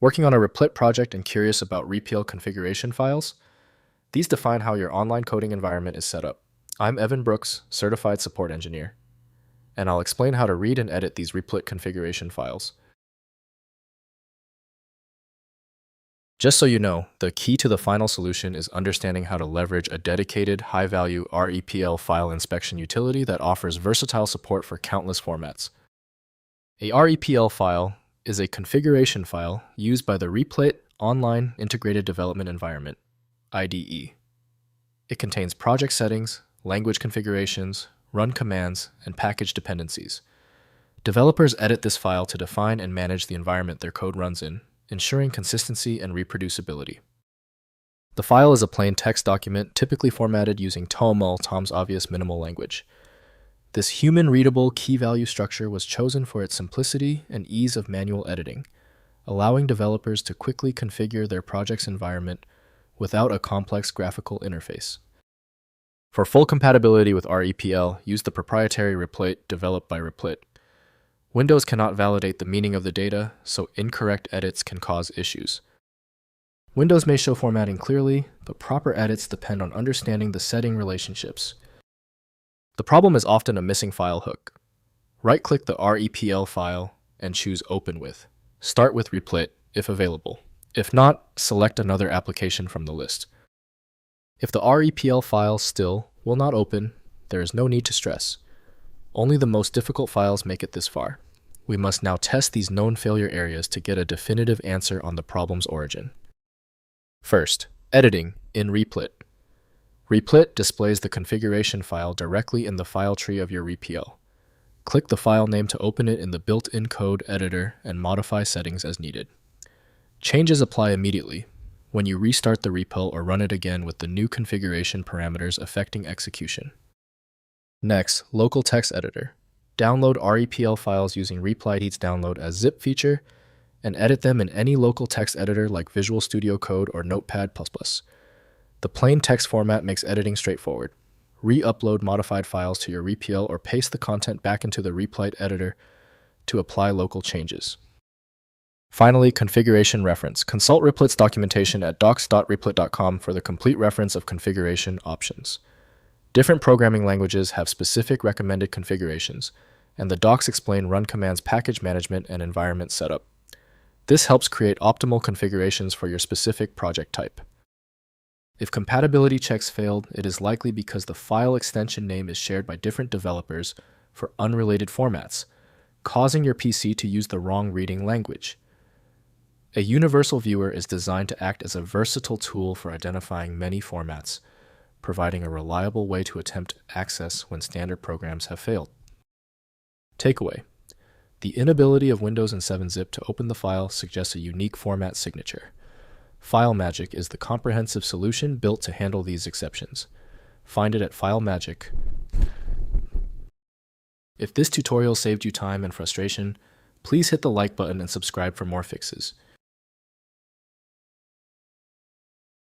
Working on a Replit project and curious about REPL configuration files? These define how your online coding environment is set up. I'm Evan Brooks, Certified Support Engineer, and I'll explain how to read and edit these Replit configuration files. Just so you know, the key to the final solution is understanding how to leverage a dedicated, high-value REPL file inspection utility that offers versatile support for countless formats. A REPL file is a configuration file used by the Replit Online Integrated Development Environment, IDE. It contains project settings, language configurations, run commands, and package dependencies. Developers edit this file to define and manage the environment their code runs in, ensuring consistency and reproducibility. The file is a plain text document typically formatted using TOML, Tom's Obvious Minimal Language. This human-readable key-value structure was chosen for its simplicity and ease of manual editing, allowing developers to quickly configure their project's environment without a complex graphical interface. For full compatibility with REPL, use the proprietary Replit developed by Replit. Windows cannot validate the meaning of the data, so incorrect edits can cause issues. Windows may show formatting clearly, but proper edits depend on understanding the setting relationships. The problem is often a missing file hook. Right-click the REPL file and choose Open With. Start with Replit, if available. If not, select another application from the list. If the REPL file still will not open, there is no need to stress. Only the most difficult files make it this far. We must now test these known failure areas to get a definitive answer on the problem's origin. First, editing in Replit. Replit displays the configuration file directly in the file tree of your REPL. Click the file name to open it in the built-in code editor and modify settings as needed. Changes apply immediately when you restart the REPL or run it again with the new configuration parameters affecting execution. Next, local text editor. Download REPL files using Replit's download as zip feature and edit them in any local text editor like Visual Studio Code or Notepad++. The plain text format makes editing straightforward. Re-upload modified files to your REPL or paste the content back into the Replit editor to apply local changes. Finally, configuration reference. Consult Replit's documentation at docs.replit.com for the complete reference of configuration options. Different programming languages have specific recommended configurations, and the docs explain run commands, package management, and environment setup. This helps create optimal configurations for your specific project type. If compatibility checks failed, it is likely because the file extension name is shared by different developers for unrelated formats, causing your PC to use the wrong reading language. A universal viewer is designed to act as a versatile tool for identifying many formats, providing a reliable way to attempt access when standard programs have failed. Takeaway: the inability of Windows and 7-zip to open the file suggests a unique format signature. FileMagick is the comprehensive solution built to handle these exceptions. Find it at FileMagick. If this tutorial saved you time and frustration, please hit the like button and subscribe for more fixes.